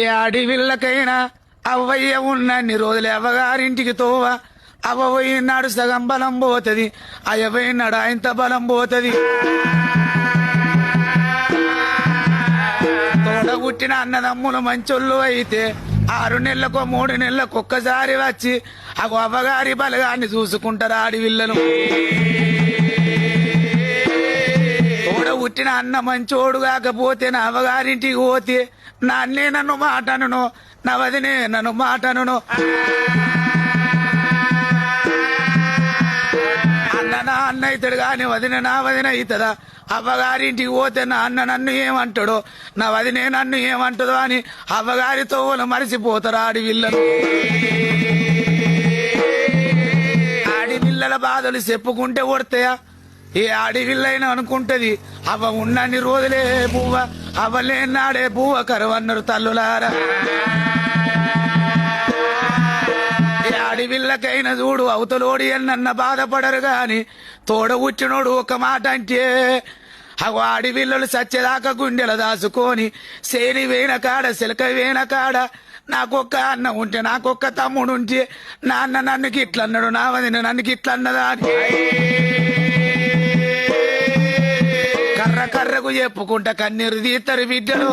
ఏ అడవిళ్ళకైనా అవ్వయ్య ఉన్నన్ని రోజులు అవ్వగారింటికి తోవ అవ్వ పోయినాడు సగం బలం పోతుంది అయ్య పోయినాడు ఆయనత బలం పోతుంది తోడగుట్టిన అన్నదమ్ములు మంచోళ్ళు అయితే 6 నెలలకో 3 నెలలకు ఒక్కసారి వచ్చి అగో అవ్వగారి బలగాన్ని చూసుకుంటారు ఆడివిల్లలు తోడగుట్టిన అన్న మంచోడు కాకపోతే నా అవ్వగారింటికి పోతే నా అన్నే నన్ను మాటను నా వదినే నన్ను మాటను అన్న నా అన్న అవుతాడు గాని వదిన నా వదిన అవుతుందా అవ్వగారింటికి పోతే నా అన్న నన్ను ఏమంటాడో నా వదినే నన్ను ఏమంటదో అని అవ్వగారి తోవలు మరిసిపోతారు ఆడివిల్లలు ఆడివిల్లల బాధలు చెప్పుకుంటే కొడతాయా ఏ ఆడివిల్లైనా అనుకుంటది అవ్వ ఉన్నన్ని రోజులే పువ్వ అవ్వలేనాడే పువ్వ కరువన్నారు తల్లులారా ఆడివిల్లకైనా చూడు అవతలోడి అన్న బాధపడరు గాని తోడగుచ్చినోడు ఒక మాట అంటే అగో ఆడివిల్లలు సచ్చేదాకా గుండెల దాచుకొని సేని వేణ కాడ సిలక వేణ కాడ నాకొక్క అన్న ఉంటే నాకొక్క తమ్ముడు ఉంటే నా అన్న నన్ను గిట్లన్నాడు నా వదిన నన్ను గిట్లన్నదా అని కర్ర కర్రకు చెప్పుకుంటా కన్నీరు తీస్తారు బిడ్డలు